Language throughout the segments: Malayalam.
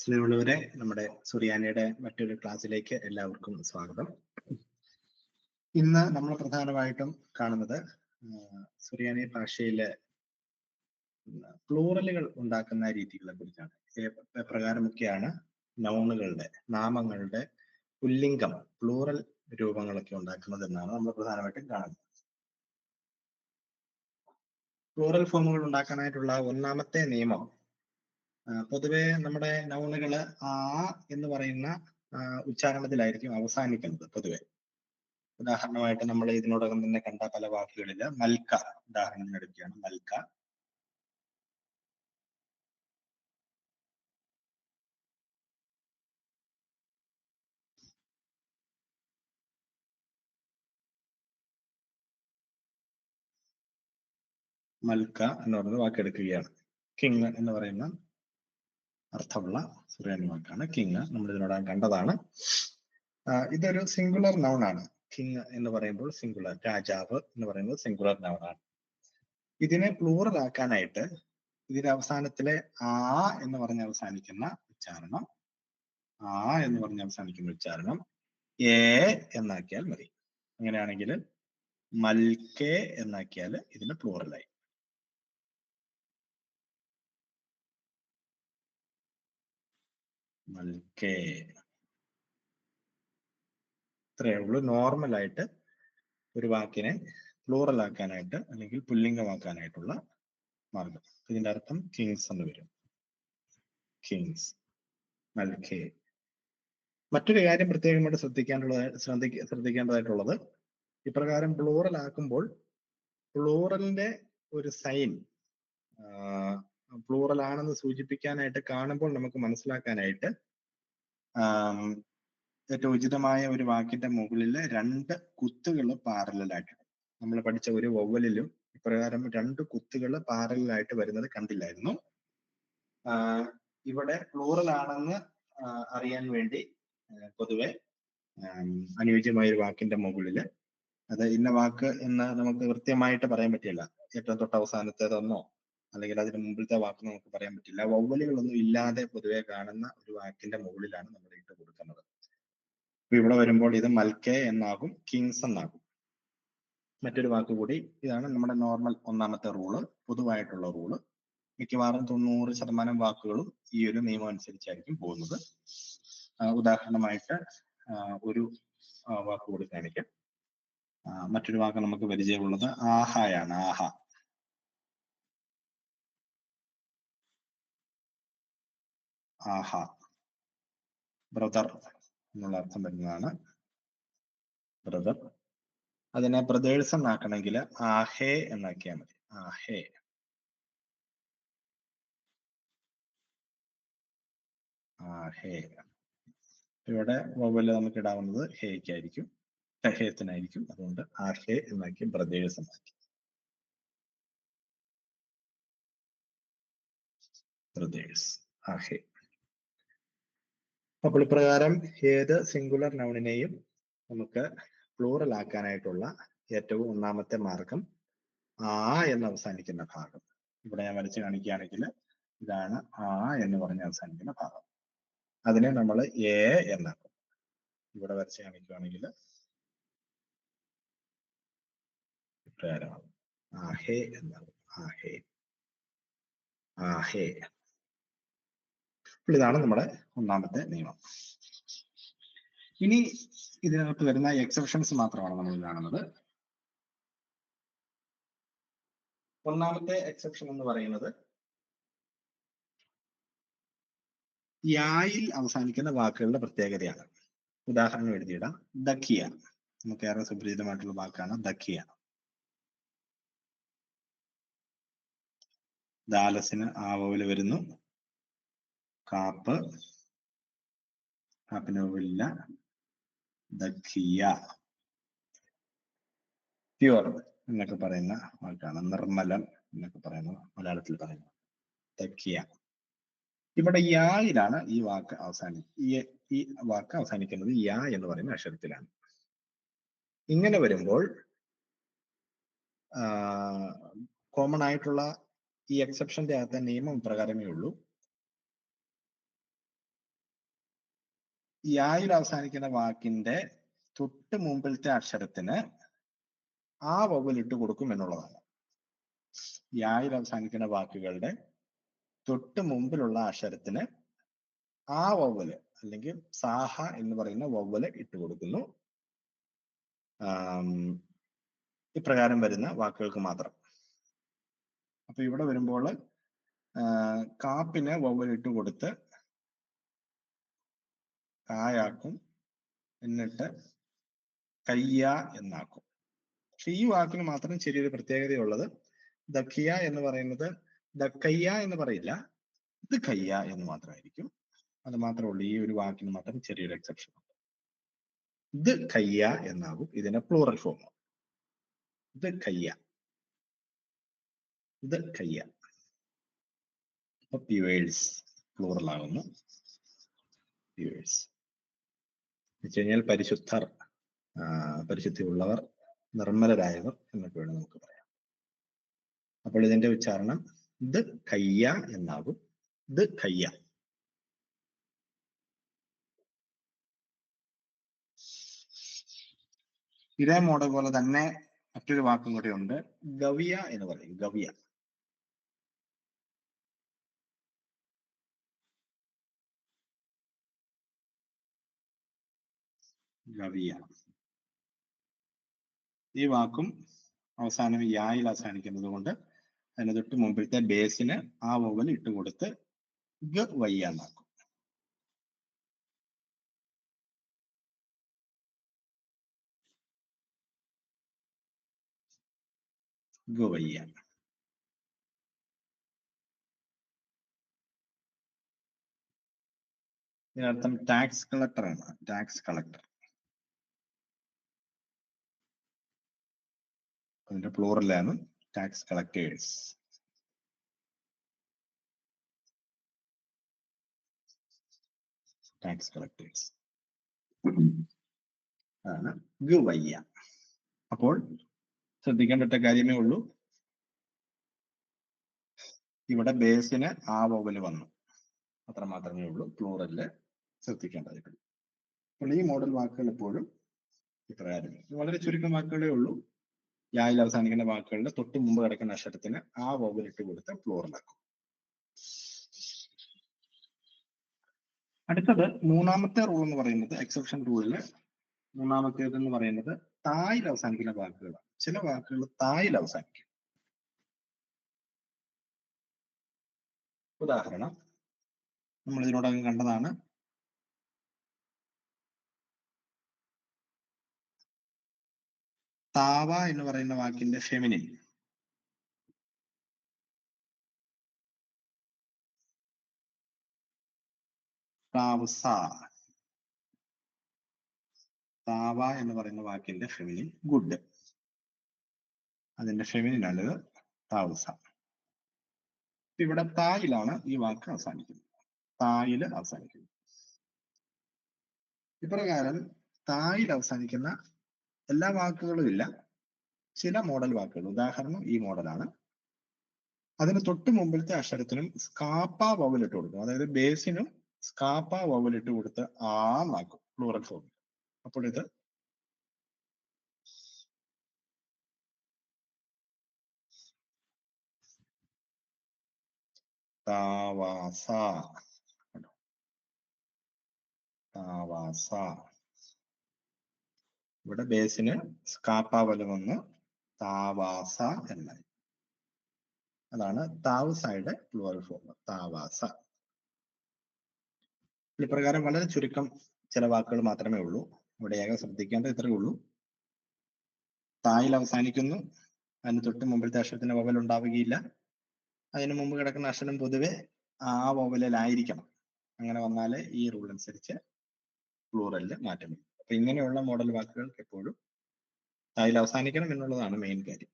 സ്നേഹമുള്ളവരെ, നമ്മുടെ സുറിയാനിയുടെ മറ്റൊരു ക്ലാസ്സിലേക്ക് എല്ലാവർക്കും സ്വാഗതം. ഇന്ന് നമ്മൾ പ്രധാനമായിട്ടും കാണുന്നത് സുറിയാനി ഭാഷയിലെ പ്ലൂറലുകൾ ഉണ്ടാക്കുന്ന രീതികളെ കുറിച്ചാണ്. എപ്രകാരമൊക്കെയാണ് നൗണുകളുടെ, നാമങ്ങളുടെ പുല്ലിംഗം, പ്ലൂറൽ രൂപങ്ങളൊക്കെ ഉണ്ടാക്കുന്നത് എന്നാണ് നമ്മൾ പ്രധാനമായിട്ടും കാണുന്നത്. പ്ലൂറൽ ഫോമുകൾ ഉണ്ടാക്കാനായിട്ടുള്ള ഒന്നാമത്തെ നിയമം, പൊതുവെ നമ്മുടെ നൗണുകള് ആ എന്ന് പറയുന്ന ഉച്ചാരണത്തിലായിരിക്കും അവസാനിക്കുന്നത് പൊതുവെ. ഉദാഹരണമായിട്ട് നമ്മൾ ഇതിനോടകം തന്നെ കണ്ട പല വാക്കുകളില് മൽക്ക ഉദാഹരണത്തിന് എടുക്കുകയാണ്. മൽക്ക, മൽക്ക എന്ന് പറയുന്ന വാക്കെടുക്കുകയാണ്. കിങ് എന്ന് പറയുന്ന അർത്ഥമുള്ള സുറിയാനി വാക്കാണ് കിങ്. നമ്മൾ ഇതിനോടകം കണ്ടതാണ്. ഇതൊരു സിംഗുലർ നൗൺ ആണ്. കിങ് എന്ന് പറയുമ്പോൾ സിംഗുലർ, രാജാവ് എന്ന് പറയുന്നത് സിംഗുലർ നൗൺ ആണ്. ഇതിനെ പ്ലൂറൽ ആക്കാനായിട്ട് ഇതിന്റെ അവസാനത്തിലെ ആ എന്ന് പറഞ്ഞ് അവസാനിക്കുന്ന ഉച്ചാരണം, ആ എന്ന് പറഞ്ഞ് അവസാനിക്കുന്ന ഉച്ചാരണം ഏ എന്നാക്കിയാൽ മതി. അങ്ങനെയാണെങ്കിൽ മൽക്കെ എന്നാക്കിയാൽ ഇതിന് പ്ലൂറലായി. മൽക്കെ. ഇത്രയേ ഉള്ളൂ നോർമലായിട്ട് ഒരു വാക്കിനെ പ്ലൂറൽ ആക്കാനായിട്ട് അല്ലെങ്കിൽ പുല്ലിംഗമാക്കാനായിട്ടുള്ള മാർഗം. ഇതിന്റെ അർത്ഥം കിങ്സ് എന്ന് വരും. കിങ്സ്, മൽക്കെ. മറ്റൊരു കാര്യം പ്രത്യേകമായിട്ട് ശ്രദ്ധിക്കേണ്ടതായിട്ടുള്ളത്, ഇപ്രകാരം പ്ലൂറൽ ആക്കുമ്പോൾ പ്ലൂറലിന്റെ ഒരു സൈൻ പ്ലൂറൽ ആണെന്ന് സൂചിപ്പിക്കാനായിട്ട് കാണുമ്പോൾ നമുക്ക് മനസ്സിലാക്കാനായിട്ട് ഏറ്റവും ഉചിതമായ ഒരു വാക്കിന്റെ മുകളിൽ രണ്ട് കുത്തുകൾ പാരലായിട്ട്, നമ്മൾ പഠിച്ച ഒരു വവ്വലിലും ഇപ്രകാരം രണ്ട് കുത്തുകൾ പാരലായിട്ട് വരുന്നത് കണ്ടില്ലായിരുന്നു. ഇവിടെ പ്ലൂറൽ ആണെന്ന് അറിയാൻ വേണ്ടി പൊതുവെ അനുയോജ്യമായ ഒരു വാക്കിന്റെ മുകളിൽ, അത് ഇന്ന വാക്ക് എന്ന് നമുക്ക് കൃത്യമായിട്ട് പറയാൻ പറ്റില്ല. ഏറ്റവും തൊട്ട് അവസാനത്തേതെന്നോ അല്ലെങ്കിൽ അതിന് മുമ്പിലത്തെ വാക്ക് നമുക്ക് പറയാൻ പറ്റില്ല. വവ്വലുകളൊന്നും ഇല്ലാതെ പൊതുവെ കാണുന്ന ഒരു വാക്കിന്റെ മുകളിലാണ് നമ്മൾ ഇട്ട് കൊടുക്കുന്നത്. അപ്പൊ ഇവിടെ വരുമ്പോൾ ഇത് മൽക്കെ എന്നാകും, കിങ്സ് എന്നാകും. മറ്റൊരു വാക്ക് കൂടി, ഇതാണ് നമ്മുടെ നോർമൽ ഒന്നാമത്തെ റൂള്, പൊതുവായിട്ടുള്ള റൂള്. മിക്കവാറും 90% വാക്കുകളും ഈ ഒരു നിയമം അനുസരിച്ചായിരിക്കും പോകുന്നത്. ഉദാഹരണമായിട്ട് ഒരു വാക്ക് കൂടി കാണിക്കാം. മറ്റൊരു വാക്ക് നമുക്ക് പരിചയമുള്ളത് ആഹയാണ്. ആഹ. ആഹ, ബ്രദർ എന്നുള്ള അർത്ഥം വരുന്നതാണ്. ബ്രദർ. അതിനെ ബ്രദേഴ്സ് എന്നാക്കണമെങ്കിൽ ആഹേ എന്നാക്കിയാൽ മതി. ആഹേ. ആഹേ. ഇവിടെ വവ്വല് നമുക്ക് ഇടാവുന്നത് ഹേക്കായിരിക്കും, ഹേത്തിനായിരിക്കും. അതുകൊണ്ട് ആഹേ എന്നാക്കി ബ്രദേഴ്സ് എന്നാക്കി. ബ്രദേഴ്സ്, ആഹേ. അപ്പോൾ ഇപ്രകാരം ഏത് സിംഗുലർ നൗണിനെയും നമുക്ക് പ്ലൂറൽ ആക്കാനായിട്ടുള്ള ഏറ്റവും ഒന്നാമത്തെ മാർഗം ആ എന്ന് അവസാനിക്കുന്ന ഭാഗം. ഇവിടെ ഞാൻ വരച്ച് കാണിക്കുകയാണെങ്കിൽ ഇതാണ് ആ എന്ന് പറഞ്ഞ് അവസാനിക്കുന്ന ഭാഗം. അതിനെ നമ്മൾ എ എന്നാക്കും. ഇവിടെ വരച്ച് കാണിക്കുകയാണെങ്കിൽ ഇപ്രകാരമാകും. ആഹേ എന്നാകും. ആഹേ, ആഹേ. ഇതാണ് നമ്മുടെ ഒന്നാമത്തെ നിയമം. ഇനി ഇതിനകത്ത് വരുന്ന എക്സെപ്ഷൻസ് മാത്രമാണ് നമ്മൾ കാണുന്നത്. ഒന്നാമത്തെ എക്സെപ്ഷൻ എന്ന് പറയുന്നത് യായിൽ അവസാനിക്കുന്ന വാക്കുകളുടെ പ്രത്യേകതയാണ്. ഉദാഹരണം എഴുതിയിടാം. ദക്കിയ, നമുക്ക് ഏറെ സുപരിചിതമായിട്ടുള്ള വാക്കാണ് ദക്കിയ. ദാലസിന് ആവോല് വരുന്നു. കാപ്പ്, കാപ്പിന് ഓവലില്ല. ദക്കിയ. പ്യുവർ എന്നൊക്കെ പറയുന്ന വാക്കാണ്. നിർമ്മലം എന്നൊക്കെ പറയുന്ന മലയാളത്തിൽ പറയുന്നത് ദക്കിയ. ഇവിടെ യായിലാണ് ഈ വാക്ക് ഈ വാക്ക് അവസാനിക്കുന്നത്. യാ എന്ന് പറയുന്ന അക്ഷരത്തിലാണ്. ഇങ്ങനെ വരുമ്പോൾ കോമൺ ആയിട്ടുള്ള ഈ എക്സെപ്ഷന്റെ അകത്തെ നിയമം പ്രകാരമേ ഉള്ളൂ. യായിൽ അവസാനിക്കുന്ന വാക്കിന്റെ തൊട്ട് മുമ്പിലത്തെ അക്ഷരത്തിന് ആ വവ്വൽ ഇട്ട് കൊടുക്കും എന്നുള്ളതാണ്. യായിൽ അവസാനിക്കുന്ന വാക്കുകളുടെ തൊട്ട് മുമ്പിലുള്ള അക്ഷരത്തിന് ആ വവ്വല് അല്ലെങ്കിൽ സാഹ എന്ന് പറയുന്ന വവ്വല് ഇട്ട് കൊടുക്കുന്നു. ഇപ്രകാരം വരുന്ന വാക്കുകൾക്ക് മാത്രം. അപ്പൊ ഇവിടെ വരുമ്പോൾ കാപ്പിന് വവ്വൽ ഇട്ട് കൊടുത്ത് കായാക്കും, എന്നിട്ട് കയ്യ എന്നാക്കും. പക്ഷെ ഈ വാക്കിന് മാത്രം ചെറിയൊരു പ്രത്യേകതയുള്ളത്, ദക്കിയ എന്ന് പറയുന്നത് ദക്കയ്യ എന്ന് പറയില്ല, ഇത് കയ്യ എന്ന് മാത്രമായിരിക്കും. അത് മാത്രമേ ഉള്ളൂ. ഈ ഒരു വാക്കിന് മാത്രം ചെറിയൊരു എക്സെപ്ഷൻ ഉണ്ട്. ഇത് കയ്യ എന്നാകും ഇതിന്റെ പ്ലൂറൽ ഫോം. ഇത് കയ്യ, ഇത് കയ്യ. അപ്പൊ പ്യുവേഴ്സ് പ്ലൂറൽ ആകുന്നു. പ്യുവേഴ്സ് എന്ന് കഴിഞ്ഞാൽ പരിശുദ്ധർ, പരിശുദ്ധിയുള്ളവർ, നിർമ്മലരായവർ എന്നൊക്കെ വേണം നമുക്ക് പറയാം. അപ്പോൾ ഇതിന്റെ ഉച്ചാരണം ഇത് കയ്യ എന്നാകും. ഇത് കയ്യ. ഇതേ മോഡൽ പോലെ തന്നെ മറ്റൊരു വാക്കും കൂടെ ഉണ്ട്, ഗവിയ എന്ന് പറയും. ഗവിയ. ഗവിയ. ഈ വാക്കും അവസാനം യായിൽ അവസാനിക്കുന്നത് കൊണ്ട് അതിന് തൊട്ട് മുമ്പിലത്തെ ബേസിന് ആ വവ്വൽ ഇട്ട് കൊടുത്ത് ഗ വയ്യ എന്നാക്കും. ഗവയ്യ. ഇതിനർത്ഥം ടാക്സ് കളക്ടർ ആണ്. Tax collector. അതിന്റെ പ്ലൂറലാണ് ടാക്സ് കളക്ടേഴ്സ്. ടാക്സ് കളക്ടേഴ്സ് ആണ് ഗവയ്യ. അപ്പോൾ ശ്രദ്ധിക്കേണ്ട കാര്യമേ ഉള്ളൂ, ഇവിടെ ബേസിന് ആ വവ്വൽ വന്നു, അത്ര മാത്രമേ ഉള്ളൂ. പ്ലൂറലില് ശ്രദ്ധിക്കേണ്ടതായിട്ടുള്ളൂ. അപ്പോൾ ഈ മോഡൽ വാക്കുകൾ എപ്പോഴും ഇപ്രകാരം വളരെ ചുരുക്കം വാക്കുകളേ ഉള്ളൂ. യായിൽ അവസാനിക്കുന്ന വാക്കുകളുടെ തൊട്ട് മുമ്പ് കിടക്കുന്ന അക്ഷരത്തിന് ആ വവ്വൽ ഇട്ട് കൊടുത്ത് പ്ലൂറലാക്കും. അടുത്തത് മൂന്നാമത്തെ റൂൾ എന്ന് പറയുന്നത്, എക്സെപ്ഷൻ റൂളില് മൂന്നാമത്തേത് എന്ന് പറയുന്നത് തായിൽ അവസാനിക്കുന്ന വാക്കുകളാണ്. ചില വാക്കുകൾ തായിൽ അവസാനിക്കും. ഉദാഹരണം നമ്മൾ ഇതിനോടകം കണ്ടതാണ്, താവ എന്ന് പറയുന്ന വാക്കിന്റെ ഫെമിനിൻ താവസ. താവ എന്ന് പറയുന്ന വാക്കിന്റെ ഫെമിനിൻ ഗുഡ്. അതിന്റെ ഫെമിനിൻ ആണ് താവസ. ഇവിടെ തായിലാണ് ഈ വാക്ക് അവസാനിക്കുന്നത്. തായില് അവസാനിക്കുന്നു. ഇപ്രകാരം തായിൽ അവസാനിക്കുന്ന എല്ലാ വാക്കുകളും ഇല്ല, ചില മോഡൽ വാക്കുകൾ. ഉദാഹരണം ഈ മോഡലാണ്. അതിന് തൊട്ട് മുമ്പിലത്തെ അക്ഷരത്തിനും സ്കാപ്പ വവ്വൽ ഇട്ട് കൊടുക്കും. അതായത് ബേസിനും സ്കാപ്പ വവ്വൽ ഇട്ട് കൊടുത്ത് ആക്കും പ്ലൂറൽ ഫോമിൽ. അപ്പോൾ ഇത് താവാസ. താവാസ. ഇവിടെ ബേസിന് സ്കാപ്പ വല് വന്ന് താവാസ എന്നായി. അതാണ് താവസയുടെ പ്ലൂറൽ ഫോം, താവാസ. ഇപ്രകാരം വളരെ ചുരുക്കം ചില വാക്കുകൾ മാത്രമേ ഉള്ളൂ. ഇവിടെ ഏക ശ്രദ്ധിക്കേണ്ടത് ഇത്രയേ ഉള്ളൂ, തായിൽ അവസാനിക്കുന്നു, അതിന് തൊട്ട് മുമ്പിലത്തെ അക്ഷരത്തിന് വവൽ ഉണ്ടാവുകയില്ല, അതിന് മുമ്പ് കിടക്കുന്ന അക്ഷരം പൊതുവെ ആ വവലിലായിരിക്കണം. അങ്ങനെ വന്നാല് ഈ റൂൾ അനുസരിച്ച് പ്ലൂറലില് മാറ്റം വരും. അപ്പൊ ഇങ്ങനെയുള്ള മോഡൽ വാക്കുകൾക്ക് എപ്പോഴും തായിൽ അവസാനിക്കണം എന്നുള്ളതാണ് മെയിൻ കാര്യം.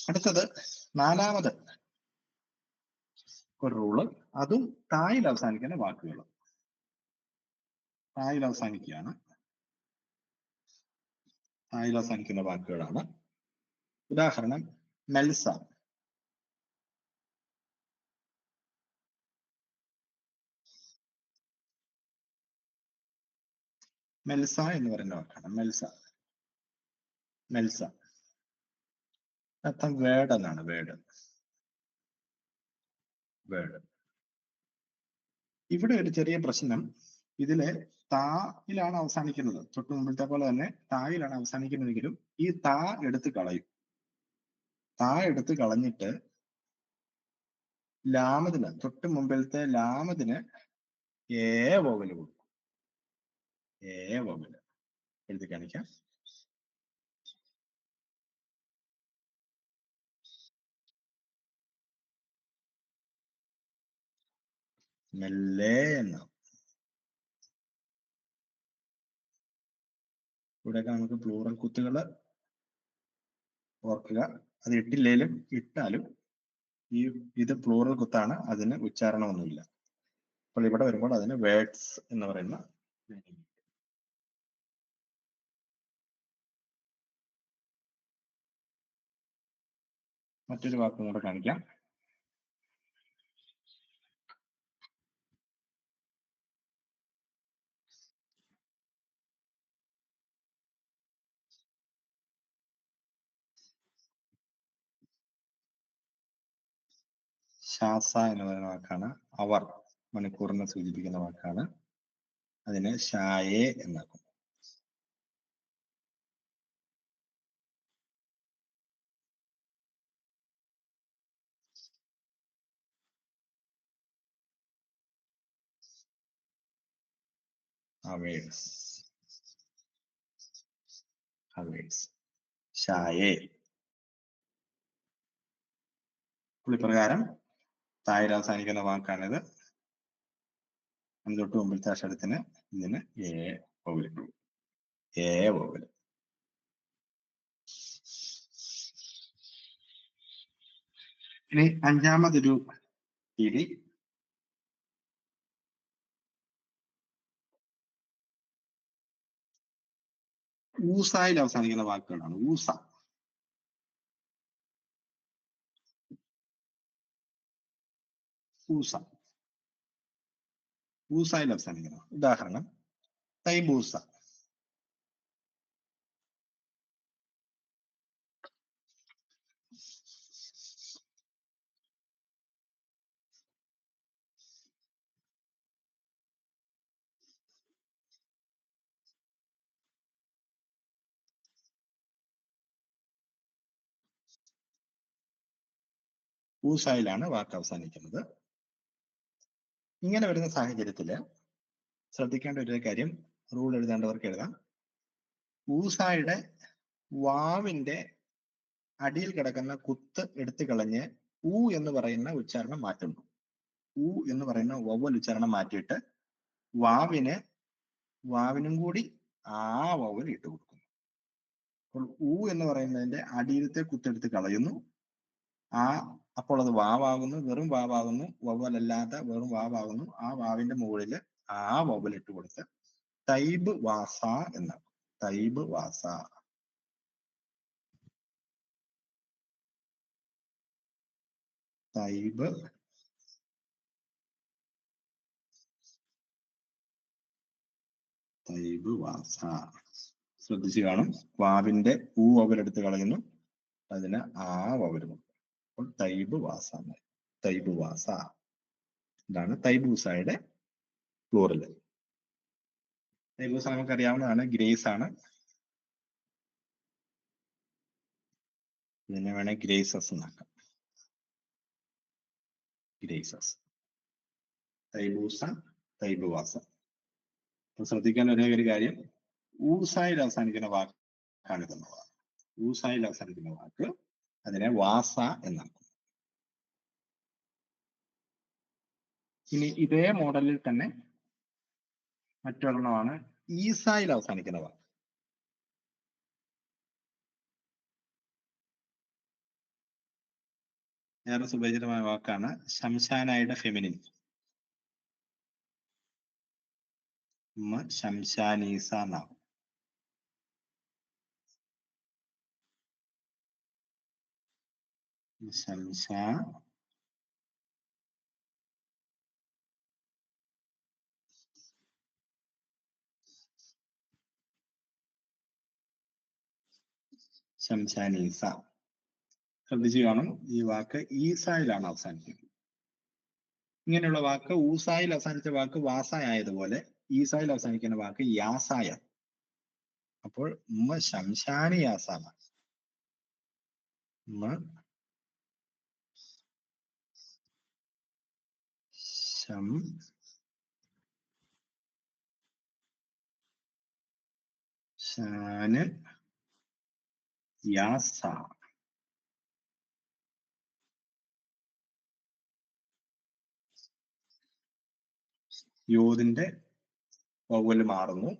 അടുത്തത് നാലാമത് ഒരു റൂള്, അതും തായിൽ അവസാനിക്കുന്ന വാക്കുകൾ. തായിൽ അവസാനിക്കുകയാണ്, തായിൽ അവസാനിക്കുന്ന വാക്കുകളാണ്. ഉദാഹരണം മെൽസ. മെൽസ എന്ന് പറയുന്ന വാക്കാണ്. മെൽസ. അർത്ഥം വേർഡ് എന്നാണ്. വേർഡ്. ഇവിടെ ഒരു ചെറിയ പ്രശ്നം. ഇതില് തായിലാണ് അവസാനിക്കുന്നത്. തൊട്ട് മുമ്പിലത്തെ പോലെ തന്നെ തായിലാണ് അവസാനിക്കുന്നതെങ്കിലും ഈ താ എടുത്ത് കളയും. താ എടുത്ത് കളഞ്ഞിട്ട് ലാമതിന്, തൊട്ട് മുമ്പിലത്തെ ലാമതിന് ഏ വോവല് കൊടുക്കും. ഏ വോവല് എഴുതി കാണിക്കാം. മെല്ലെ എന്നാവും. ഇവിടെയൊക്കെ നമുക്ക് പ്ലൂറൽ കുത്തുകൾ ഓർക്കുക. അത് ഇട്ടില്ലേലും ഇട്ടാലും ഇത് പ്ലൂറൽ കുത്താണ്, അതിന് ഉച്ചാരണമൊന്നുമില്ല. അപ്പോൾ ഇവിടെ വരുമ്പോൾ അതിന് വേർഡ്സ് എന്ന് പറയുന്ന മറ്റൊരു വാക്കും കൂടെ കാണിക്കാം. ശാസ എന്ന് പറയുന്ന വാക്കാണ്. അവർ, മണിക്കൂറിനെ സൂചിപ്പിക്കുന്ന വാക്കാണ്. അതിന് ഷായെ എന്നാക്കും. അവേഴ്സ്. ഷായെ. ഇപ്രകാരം തായിൽ അവസാനിക്കുന്ന വാക്കാണിത്. തൊട്ട് മുമ്പിലത്തെ അക്ഷരത്തിന് ഇതിന് ഏ വോവല്. ഏ വോവല്. ഇനി അഞ്ചാമതൊരു രീതി ഊസായിൽ അവസാനിക്കുന്ന വാക്കുകളാണ്. ഊസായിൽ അവസാനിക്കുന്ന. ഉദാഹരണം തൈബൂസ. ഊസായിലാണ് വാക്ക് അവസാനിക്കുന്നത്. ഇങ്ങനെ വരുന്ന സാഹചര്യത്തില് ശ്രദ്ധിക്കേണ്ട ഒരു കാര്യം, റൂൾ എഴുതേണ്ടവർക്ക് എഴുതാം. ഊസായുടെ വാവിന്റെ അടിയിൽ കിടക്കുന്ന കുത്ത് എടുത്തു കളഞ്ഞ് ഊ എന്ന് പറയുന്ന ഉച്ചാരണം മാറ്റുന്നു. ഊ എന്ന് പറയുന്ന വവ്വൽ ഉച്ചാരണം മാറ്റിയിട്ട് വാവിനും കൂടി ആ വവ്വൽ ഇട്ട് കൊടുക്കുന്നു. അപ്പോൾ ഊ എന്ന് പറയുന്നതിന്റെ അടിയിലത്തെ കുത്തെടുത്ത് കളയുന്നു. അപ്പോൾ അത് വാവാകുന്നു, വെറും വാവാകുന്നു. വവ്വലല്ലാത്ത വെറും വാവാകുന്നു. ആ വാവിന്റെ മുകളിൽ ആ വവ്വൽ ഇട്ട് കൊടുത്ത് തൈബ് വാസ എന്നാണ്. തൈബ് വാസ. തൈബ് വാസ. ശ്രദ്ധിച്ചു കാണും. വാവിന്റെ ഊ വവലെടുത്ത് കളയുന്നു, അതിന് ആ വവലും. അപ്പോൾ തൈബ് വാസ. തൈബ് വാസ. ഇതാണ് തൈബൂസയുടെ പ്ലൂറൽ. തൈബൂസ നമുക്കറിയാവുന്നതാണ്, ഗ്രേസ് ആണ്. ഇതിനെ വേണേ ഗ്രേസസ് എന്നാക്കാം. ഗ്രേസസ്. തൈബൂസ, തൈബുവാസ. ശ്രദ്ധിക്കാൻ ഒരേ ഒരു കാര്യം, ഊസായിൽ അവസാനിക്കുന്ന വാക്കാണ് ഇതെന്ന്. ഊസായിൽ അവസാനിക്കുന്ന വാക്ക് അതിനെ വാസ എന്നാക്കും. ഇനി ഇതേ മോഡലിൽ തന്നെ മറ്റൊരെണ്ണമാണ് ഈസായിൽ അവസാനിക്കുന്ന വാക്ക്. ഏറെ സുപരിചിതമായ വാക്കാണ് ശംശാനായുടെ ഫെമിനിൻ. ശംശാനീസ എന്നാകും. ശംശാ ശംശാനീസ. ശ്രദ്ധിച്ചു കാണും, ഈ വാക്ക് ഈസായിലാണ് അവസാനിക്കുന്നത്. ഇങ്ങനെയുള്ള വാക്ക് ഊസായിൽ അവസാനിച്ച വാക്ക് വാസായ ആയതുപോലെ ഈസായിൽ അവസാനിക്കുന്ന വാക്ക് യാസായ. അപ്പോൾ ഉമ്മ ശംശാനിയാസാണ്. ഉമ്മ ശാന് യാസ. യോതിന്റെ വവ്വല് മാറുന്നു,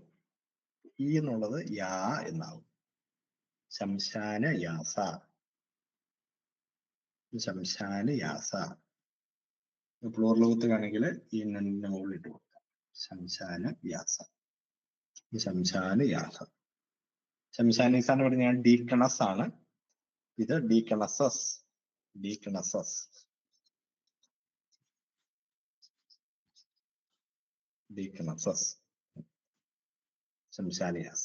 ഈ എന്നുള്ളത് യാ എന്നാവും. ശംശാന യാസ, ശംശാന യാസ. പ്ലൂറൽ വേണമെങ്കിൽ ഈ നന്നിന്റെ മുകളിൽ ഇട്ട് കൊടുക്കാം. ശംശാന യാസ, ശംശാന യാസ. ശംശാനീസാന്ന് പറഞ്ഞ ഞാൻ ഡീക്കണസ് ആണ്, ഇത് ഡീക്കണസസ്. ഡീക്കണസസ്, ഡീക്കണസസ്, ശംശാനിയാസ.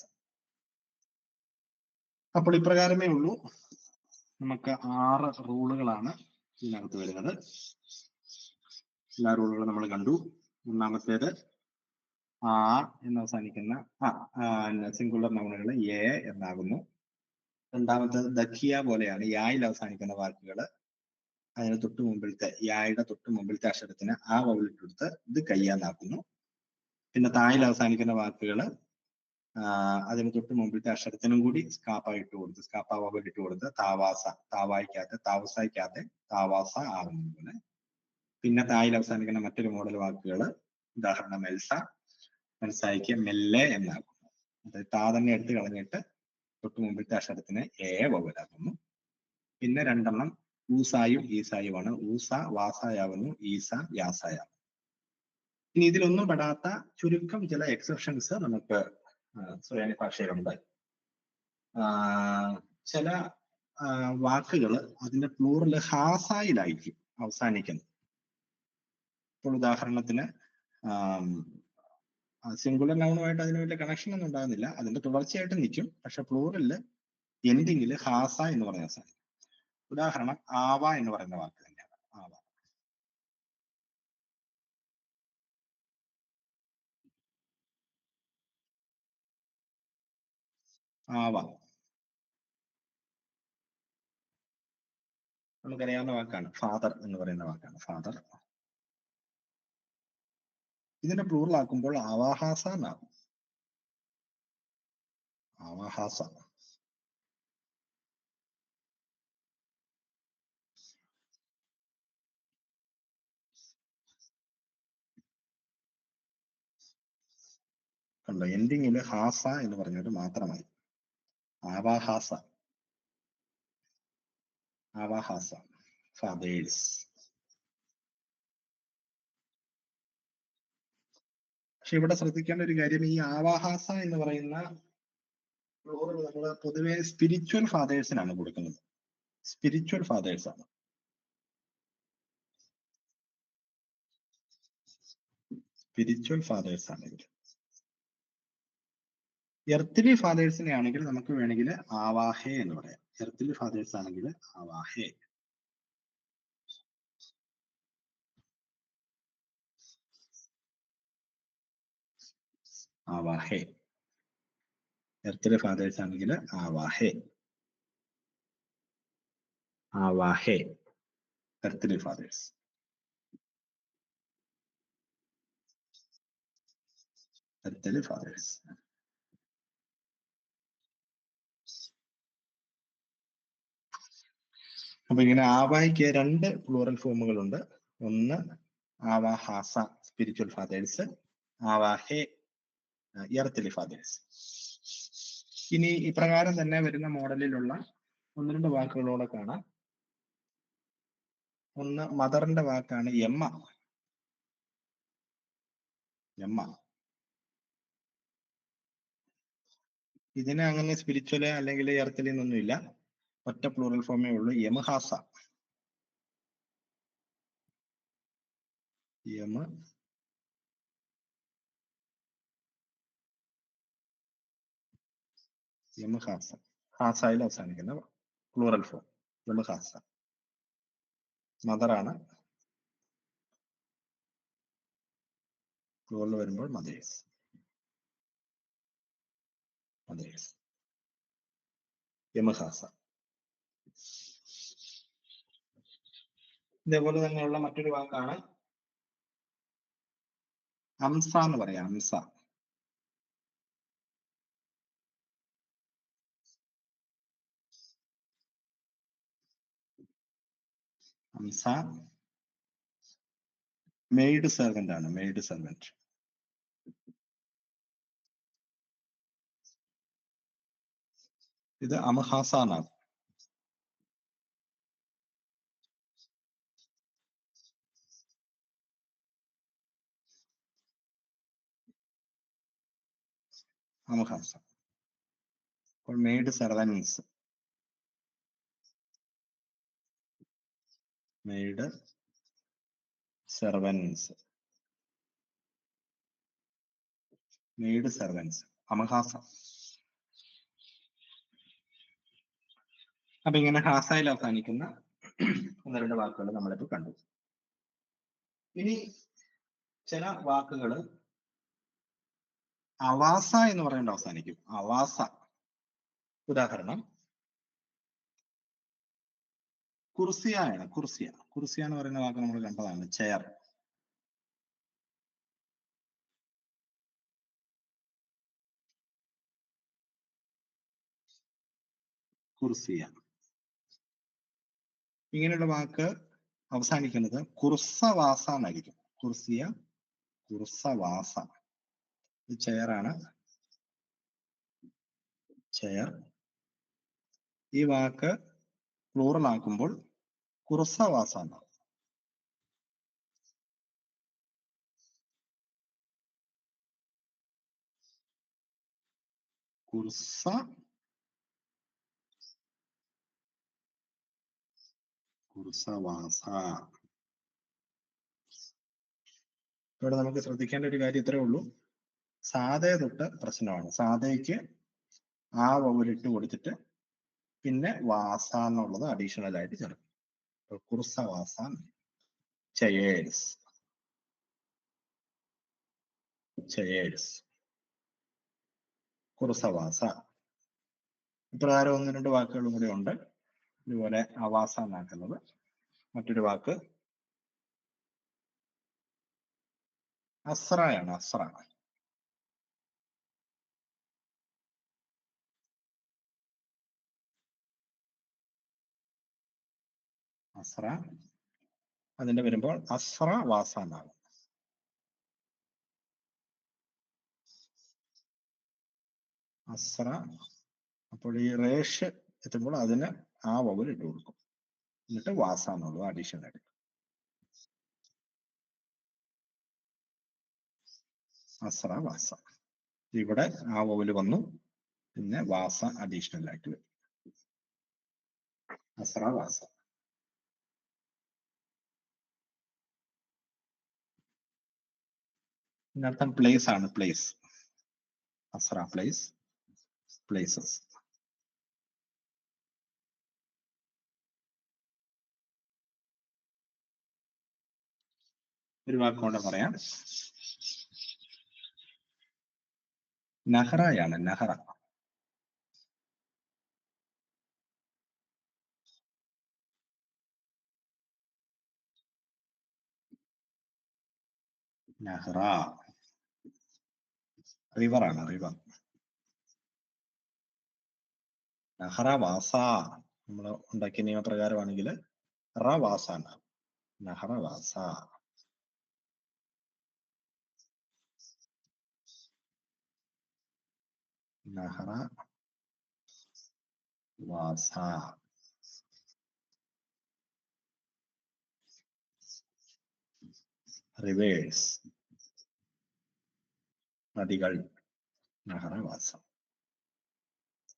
അപ്പോൾ ഇപ്രകാരമേ ഉള്ളൂ. നമുക്ക് 6 റൂളുകളാണ് ഇതിനകത്ത് വരുന്നത്. എല്ലാ റൂളുകളും നമ്മൾ കണ്ടു. ഒന്നാമത്തേത് ആ എന്ന് അവസാനിക്കുന്ന സിംഗുലർ നൗണുകൾ എ എന്നാകുന്നു. രണ്ടാമത്തേത് ദഖിയ പോലെയാണ്, യായിൽ അവസാനിക്കുന്ന വാക്കുകൾ അതിന് തൊട്ട് മുമ്പിലത്തെ യായുടെ തൊട്ട് മുമ്പിലത്തെ അക്ഷരത്തിന് ആ വൗലിട്ടെടുത്ത് ഇത് കയ്യാന്നാക്കുന്നു. പിന്നെ തായിൽ അവസാനിക്കുന്ന വാക്കുകൾ അതിന് തൊട്ട് മുമ്പിലത്തെ അക്ഷരത്തിനും കൂടി സ്കാപ്പ ഇട്ട് കൊടുത്ത്, സ്കാപ്പ വവൽ ഇട്ട് കൊടുത്ത് താവാസ, താവായിക്കാത്ത താവസായിക്കാത്ത താവാസ ആകുന്ന പോലെ. പിന്നെ തായിൽ അവസാനിക്കുന്ന മറ്റൊരു മോഡൽ വാക്കുകൾ, ഉദാഹരണം മെൽസ, മെൽസായിക്ക് മെല്ലെ എന്നാക്കുന്നു. അതായത് താ തന്നെ എടുത്ത് കളഞ്ഞിട്ട് തൊട്ട് മുമ്പിലത്തെ അക്ഷരത്തിന് എ വവലാക്കുന്നു. പിന്നെ 2 ഊസായും ഈസായുമാണ്. ഊസ വാസായാവുന്നു, ഈസ യാസായാവുന്നു. ഇനി ഇതിലൊന്നും പെടാത്ത ചുരുക്കം ചില എക്സെപ്ഷൻസ് നമുക്ക് സ്വയാനി ഭാഷയിലുണ്ട്. ചില വാക്കുകൾ അതിന്റെ പ്ലൂറൽ ഹാസായിലായിരിക്കും അവസാനിക്കുന്നത്. ഇപ്പോൾ ഉദാഹരണത്തിന് സിംഗുലർ നൗണുമായിട്ട് അതിന് വലിയ കണക്ഷൻ ഒന്നും ഉണ്ടാകുന്നില്ല, അതിന്റെ തുടർച്ചയായിട്ട് നിൽക്കും. പക്ഷെ പ്ലൂറലില് എൻഡിങ്ങിൽ ഹാസ എന്ന് പറഞ്ഞ അവസാനിക്കും. ഉദാഹരണം ആവ എന്ന് പറയുന്ന വാക്ക് തന്നെയാണ്. ആവ, ആവ നമുക്കറിയാവുന്ന വാക്കാണ്. ഫാദർ എന്ന് പറയുന്ന വാക്കാണ്, ഫാദർ. ഇതിന്റെ പ്ലൂറൽ ആക്കുമ്പോൾ ആവാഹാസ എന്നാകും. ആവാഹാസ. കണ്ടോ, എൻഡിങ്ങില് ഹാസ എന്ന് പറഞ്ഞിട്ട് മാത്രമായി. ആവാഹാസ, ആവാഹാസ, ഫാദേഴ്സ്. പക്ഷെ ഇവിടെ ശ്രദ്ധിക്കേണ്ട ഒരു കാര്യം, ഈ ആവാഹാസ എന്ന് പറയുന്ന പ്ലൂറൽ നമ്മൾ പൊതുവെ സ്പിരിച്വൽ ഫാദേഴ്സിനാണ് കൊടുക്കുന്നത്. സ്പിരിച്വൽ ഫാദേഴ്സ് ആണ്. സ്പിരിച്വൽ ഫാദേഴ്സ് ആണെങ്കിൽ. എർത്തിലി ഫാദേഴ്സിനെ ആണെങ്കിൽ നമുക്ക് വേണമെങ്കിൽ ആവാഹേ എന്ന് പറയാം. എർത്തിലി ഫാദേഴ്സ് ആണെങ്കിൽ ആവാഹേ. ആവാഹേ. എർത്തിലി ഫാദേഴ്സ് ആണെങ്കിൽ ആവാഹേ. ആവാഹേ, എർത്തിലി ഫാദേഴ്സ്. Earthly fathers. അപ്പൊ ഇങ്ങനെ ആവാഹിക്ക് 2 പ്ലൂറൽ ഫോമുകളുണ്ട്. ഒന്ന് ആവാഹാസ സ്പിരിച്വൽ ഫാദേഴ്സ്, ആവാഹേ എർത്തിലി ഫാദേഴ്സ്. ഇനി ഇപ്രകാരം തന്നെ വരുന്ന മോഡലിലുള്ള 1-2 വാക്കുകളോടെ കാണാം. ഒന്ന് മദറിന്റെ വാക്കാണ് എമ്മ. എമ്മ. ഇതിന് അങ്ങനെ സ്പിരിച്വല് അല്ലെങ്കിൽ എർത്തിലി എന്നൊന്നുമില്ല, ഒറ്റ പ്ലൂറൽ ഫോമേ ഉള്ളൂ, യമഹാസ. യമഹാസ. ഹാസയിൽ അവസാനിക്കുന്ന പ്ലൂറൽ ഫോം യമഹാസ. മദറാണ്, പ്ലൂറൽ വരുമ്പോൾ മദേഴ്സ്. മദേഴ്സ് യമഹാസ. ഇതേപോലെ തന്നെയുള്ള മറ്റൊരു വാക്കാണ് അംസ എന്ന് പറയാം. അംസ. അംസ മെയ്ഡ് സെർവന്റ് ആണ്. Maid servant. ഇത് അമഹാസ എന്നാണ്. അമഹാസ. അപ്പോൾ maid servants. Maid servants. Maid servants അമഹാസ. അപ്പൊ ഇങ്ങനെ ഹാസയിൽ അവസാനിക്കുന്ന ഒന്ന് രണ്ട് വാക്കുകൾ നമ്മളിപ്പോ കണ്ടു. ഇനി ചില വാക്കുകൾ അവാസ എന്ന് പറയുന്നത് അവസാനിക്കും. അവാസ. ഉദാഹരണം കുർസിയാണ്. കുർസിയ. കുർസിയ എന്ന് പറയുന്ന വാക്ക് നമ്മൾ കണ്ടതാണ്. ചെയർ. കുർസിയ. ഇങ്ങനെയുള്ള വാക്ക് അവസാനിക്കുന്നത് കുർസവാസ എന്നായിരിക്കും. കുർസിയ, കുർസവാസ. ഇത് ചെയറാണ്. ചെയർ. ഈ വാക്ക് പ്ലൂറൽ ആക്കുമ്പോൾ കുർസവാസ എന്നാണ്. കുർസ കുർസവാസ. ഇവിടെ നമുക്ക് ശ്രദ്ധിക്കേണ്ട ഒരു കാര്യം ഇത്രേ ഉള്ളൂ. സാധയെ തൊട്ട് പ്രശ്നമാണ്. സാധയ്ക്ക് ആ വൗലിട്ട് കൊടുത്തിട്ട് പിന്നെ വാസ എന്നുള്ളത് അഡീഷണൽ ആയിട്ട് ചേർക്കും. കുർസവാസ. ചെയേഴ്സ്. ചെയേഴ്സ്. കുർസവാസ. ഇപ്രകാരം ഒന്ന് രണ്ട് വാക്കുകളും കൂടി ഉണ്ട് ഇതുപോലെ അവാസ എന്നാക്കുന്നത്. മറ്റൊരു വാക്ക് അസ്രയാണ്. അസ്ര. അസ്ര. അതിന്റെ വരുമ്പോൾ അസ്ര വാസ എന്നാണ്. അസ്ര. അപ്പോൾ ഈ റേഷ് എത്തുമ്പോൾ അതിന് ആ വൗൽ ഇട്ട് കൊടുക്കും. എന്നിട്ട് വാസ എന്നുള്ളത് അഡീഷണൽ ആയിട്ട്. അസ്ര വാസ. ഇവിടെ ആ വൗല് വന്നു, പിന്നെ വാസ അഡീഷണൽ ആയിട്ട് വരും. അസ്ര വാസ. ഇതിനർത്ഥം പ്ലേസ് ആണ്. പ്ലേസ്. അസ്ര പ്ലേസ്. പ്ലേസസ്. ഒരു വാക്കുകൊണ്ട് പറയാം. നഹറയാണ്. നഹറ. നഹ്റ. റിവർ ആണ്. റിവർ. നഹറ വാസ. നമ്മൾ ഉണ്ടാക്കിയ നിയമപ്രകാരമാണെങ്കിൽ റ വാസ എന്നാണ്. നഹറ വാസ. നഹറ വാസ. റിവേഴ്സ്. നദികൾ. നഹറ വാസ.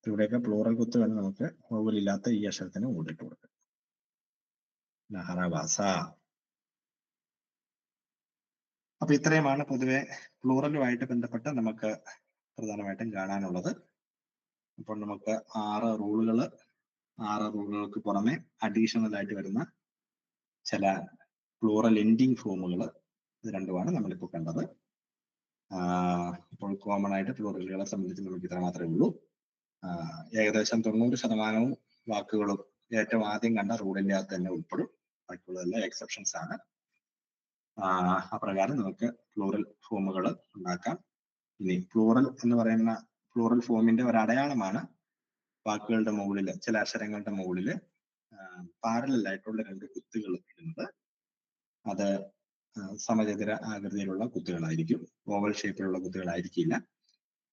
ഇവിടെയൊക്കെ പ്ലൂറൽ കുത്ത് വേണം നമുക്ക് വൗലില്ലാത്ത ഈ അക്ഷരത്തിന് ഊടിട്ട് കൊടുക്കും. നഹറ വാസ. അപ്പൊ ഇത്രയുമാണ് പൊതുവെ പ്ലൂറലുമായിട്ട് ബന്ധപ്പെട്ട് നമുക്ക് പ്രധാനമായിട്ടും കാണാനുള്ളത്. അപ്പോൾ നമുക്ക് 6 റൂളുകൾക്ക് പുറമെ അഡീഷണൽ ആയിട്ട് വരുന്ന ചില പ്ലൂറൽ എൻഡിങ് ഫോമുകൾ ഇത് രണ്ടുമാണ് നമ്മളിപ്പോൾ കണ്ടത്. ഇപ്പോൾ കോമൺ ആയിട്ട് പ്ലൂറലുകളെ സംബന്ധിച്ച് നമുക്ക് ഇത്ര മാത്രമേ ഉള്ളൂ. ഏകദേശം 90% വാക്കുകളും ഏറ്റവും ആദ്യം കണ്ട റൂളിന്റെ അകത്ത് തന്നെ ഉൾപ്പെടും. ബാക്കിയുള്ളതെല്ലാം എക്സെപ്ഷൻസ് ആണ്. അപ്രകാരം നമുക്ക് പ്ലൂറൽ ഫോമുകൾ ഉണ്ടാക്കാം. ഇനി പ്ലൂറൽ എന്ന് പറയുന്ന പ്ലൂറൽ ഫോമിന്റെ ഒരു അടയാളമാണ് വാക്കുകളുടെ മുകളിൽ, ചില അക്ഷരങ്ങളുടെ മുകളിൽ പാരലൽ ആയിട്ടുള്ള 2 കുത്തുകൾ ഇടുന്നത്. അത് സമചതുര ആകൃതിയിലുള്ള കുത്തുകളായിരിക്കും, ഓവൽ ഷേപ്പിലുള്ള കുത്തുകളായിരിക്കില്ല.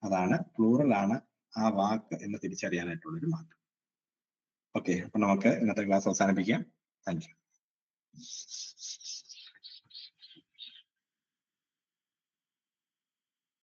അതാണ് പ്ലൂറൽ ആണ് ആ വാക്ക് എന്ന് തിരിച്ചറിയാനായിട്ടുള്ളൊരു മാർഗം. ഓക്കെ, അപ്പൊ നമുക്ക് ഇന്നത്തെ ക്ലാസ് അവസാനിപ്പിക്കാം. Thank you.